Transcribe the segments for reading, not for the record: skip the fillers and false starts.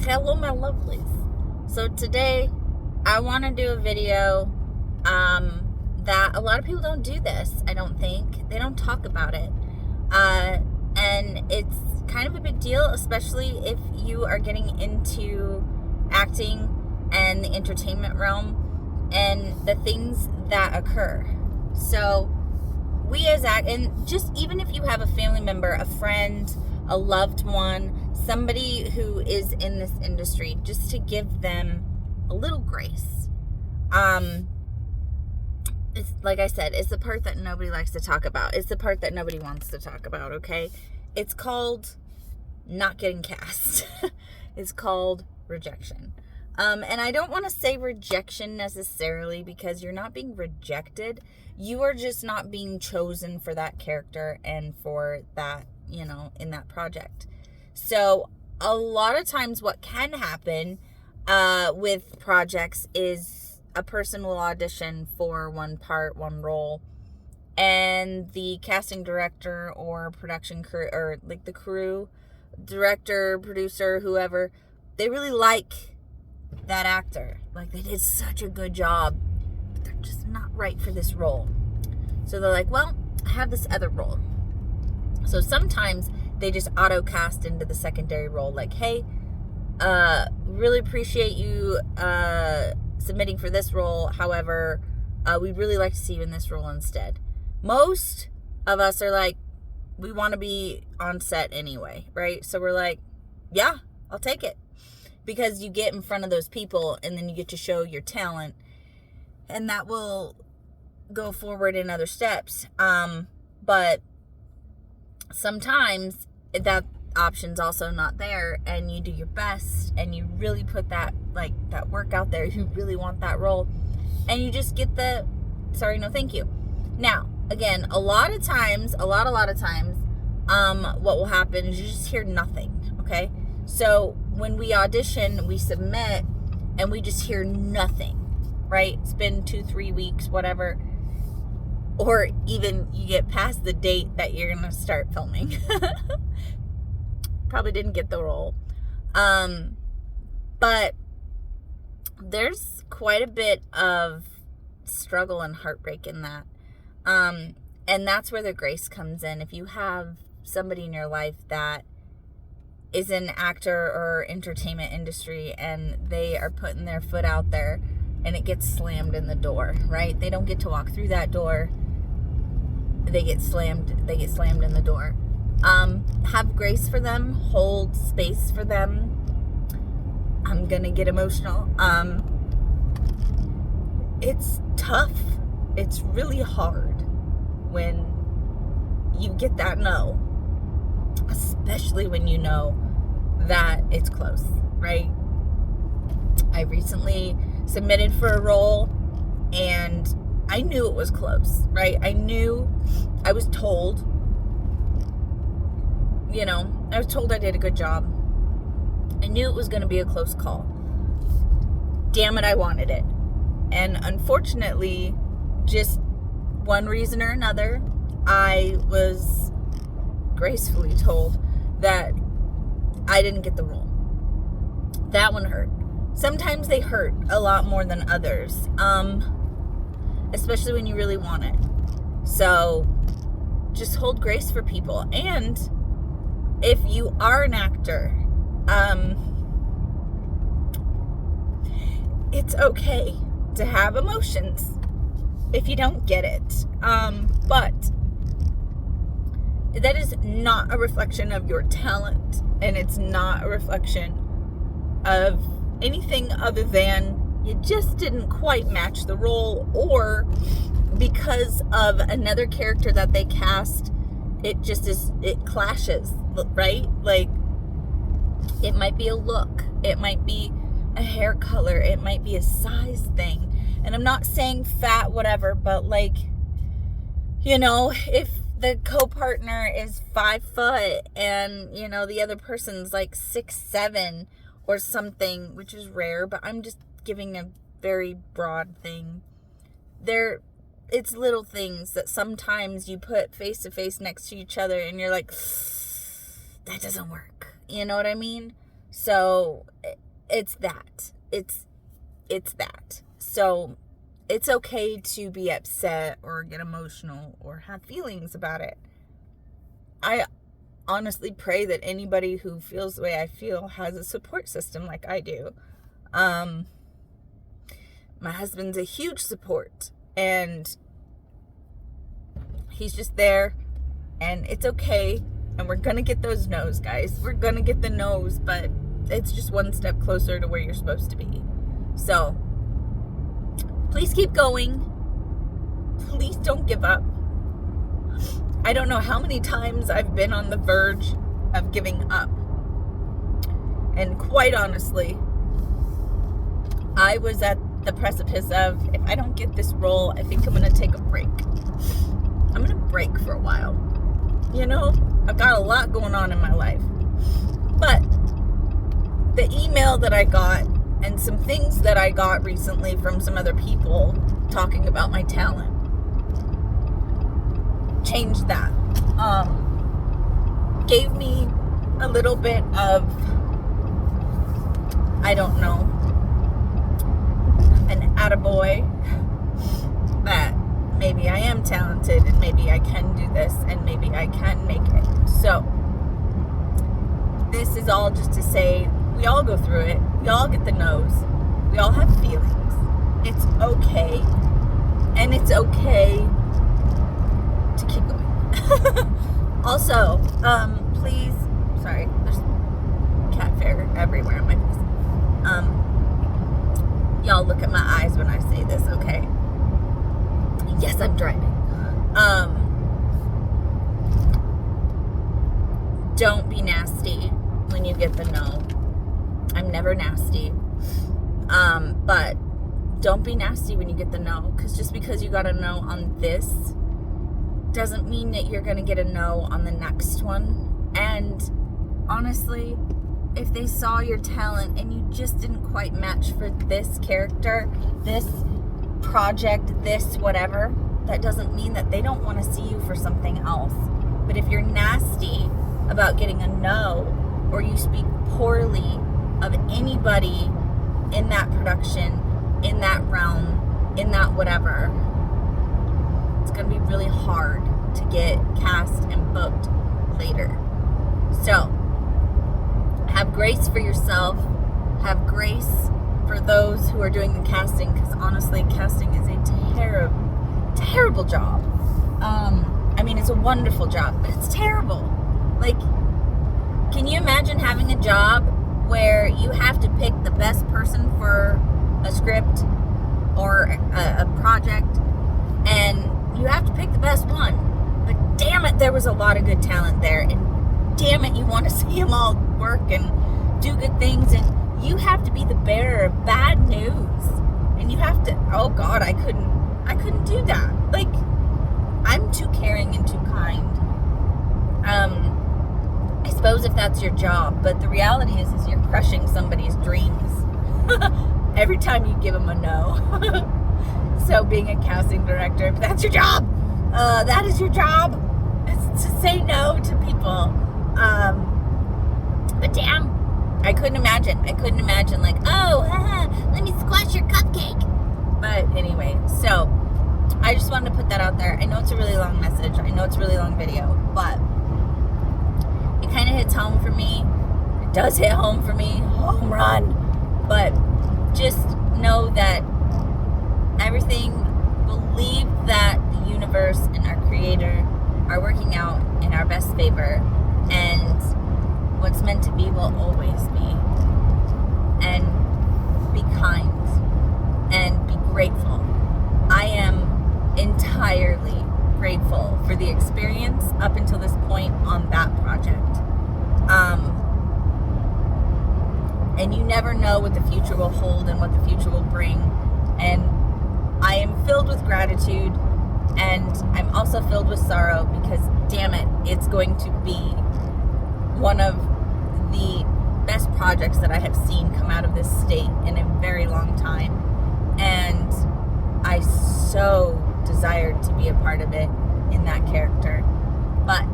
Hello, my lovelies. So today, I want to do a video that a lot of people don't do this, I don't think. They don't talk about it. And it's kind of a big deal, especially if you are getting into acting and the entertainment realm and the things that occur. So, and just even if you have a family member, a friend, a loved one, somebody who is in this industry, just to give them a little grace. It's like I said, it's the part that nobody likes to talk about. It's the part that nobody wants to talk about, okay? It's called not getting cast. It's called rejection. And I don't want to say rejection necessarily, because you're not being rejected. You are just not being chosen for that character and for that, in that project. So a lot of times what can happen with projects is a person will audition for one part, one role, and the casting director or production crew, or like the crew, director, producer, whoever, they really like that actor. Like, they did such a good job, but they're just not right for this role. So they're like, well, I have this other role. So sometimes they just auto cast into the secondary role. Like, hey, really appreciate you submitting for this role. However, we'd really like to see you in this role instead. Most of us are like, we want to be on set anyway, right? So we're like, yeah, I'll take it. Because you get in front of those people and then you get to show your talent, and that will go forward in other steps. But sometimes that option's also not there, and you do your best and you really put that work out there. You really want that role, and you just get the sorry, no thank you. Now, again, a lot of times, what will happen is you just hear nothing, okay? So when we audition, we submit, and we just hear nothing, right? It's been 2-3 weeks, whatever. Or even you get past the date that you're going to start filming. Probably didn't get the role. But there's quite a bit of struggle and heartbreak in that. And that's where the grace comes in. If you have somebody in your life that is an actor or entertainment industry, and they are putting their foot out there and it gets slammed in the door, right? They don't get to walk through that door. They get slammed in the door. Have grace for them, hold space for them. I'm gonna get emotional. It's tough. It's really hard when you get that no, especially when you know that it's close, right? I recently submitted for a role, and I knew it was close, right? I was told I did a good job. I knew it was going to be a close call. Damn it, I wanted it. And unfortunately, just one reason or another, I was gracefully told that I didn't get the role. That one hurt. Sometimes they hurt a lot more than others, especially when you really want it. So just hold grace for people. And if you are an actor, it's okay to have emotions if you don't get it. But that is not a reflection of your talent, and it's not a reflection of anything other than you just didn't quite match the role, or because of another character that they cast, it clashes, right? Like, it might be a look, it might be a hair color, it might be a size thing. And I'm not saying fat, whatever, but if the co-partner is 5 foot and, the other person's like 6'7" or something, which is rare, but I'm just giving a very broad thing. It's little things that sometimes you put face to face next to each other and you're like, that doesn't work. You know what I mean? So it's that. It's that. So it's okay to be upset or get emotional or have feelings about it. I honestly pray that anybody who feels the way I feel has a support system like I do. My husband's a huge support, and he's just there, and it's okay, and we're gonna get those no's, guys. We're gonna get the no's, but it's just one step closer to where you're supposed to be. So please keep going. Please don't give up. I don't know how many times I've been on the verge of giving up. And quite honestly, I was at the precipice of, if I don't get this role, I think I'm going to take a break. I'm going to break for a while. You know, I've got a lot going on in my life. But the email that I got and some things that I got recently from some other people talking about my talent changed that. Gave me a little bit of, I don't know, an attaboy that maybe I am talented and maybe I can do this and maybe I can make it. So this is all just to say, we all go through it. We all get the no's. We all have feelings. It's okay. And it's okay to keep going. Also, please, sorry, there's cat fur everywhere on my face. Y'all look at my eyes when I say this, okay? Yes, I'm driving. Don't be nasty when you get the no. I'm never nasty. But don't be nasty when you get the no, because just because you got a no on this doesn't mean that you're going to get a no on the next one. And honestly, if they saw your talent and you just didn't quite match for this character, this project, this whatever, that doesn't mean that they don't want to see you for something else. But if you're nasty about getting a no, or you speak poorly of anybody in that production, in that realm, in that whatever, it's going to be really hard to get cast and booked later. So have grace for yourself. Have grace for those who are doing the casting, because honestly, casting is a terrible job. I mean, it's a wonderful job, but it's terrible. Like, can you imagine having a job where you have to pick the best person for a script or a project, and you have to pick the best one? But damn it, there was a lot of good talent there, and damn it, you want to see them all work and do good things, and you have to be the bearer of bad news, and you have to, oh God, I couldn't do that. Like, I'm too caring and too kind. I suppose if that's your job, but the reality is you're crushing somebody's dreams every time you give them a no. So being a casting director, if that's your job, that is your job, is to say no to people. But damn, I couldn't imagine like, oh, let me squash your cupcake. But anyway, so I just wanted to put that out there. I know it's a really long message. I know it's a really long video, but it kind of hits home for me. It does hit home for me. Home run. But just know that believe that the universe and our creator are working out in our best favor, and what's meant to be will always be. And be kind and be grateful. I am entirely grateful for the experience up until this point on that project. And you never know what the future will hold and what the future will bring. And I am filled with gratitude, and I'm also filled with sorrow, because damn it, it's going to be one of the best projects that I have seen come out of this state in a very long time. And I so desired to be a part of it in that character. But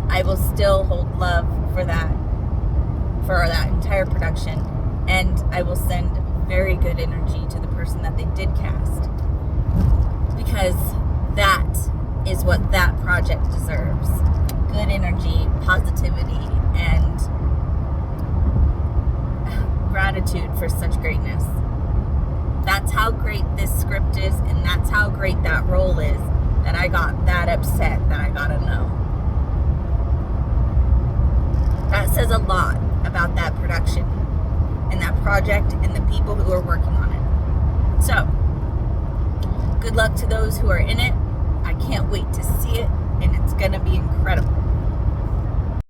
I will still hold love for that for that entire production, and I will send very good energy to the person that they did cast, because that is what that project deserves. Good energy, positivity, and gratitude for such greatness. That's how great this script is, and that's how great that role is, that I got that upset that I gotta know. That says a lot about that production and that project and the people who are working on it. So, good luck to those who are in it. I can't wait to see it, and it's gonna be incredible.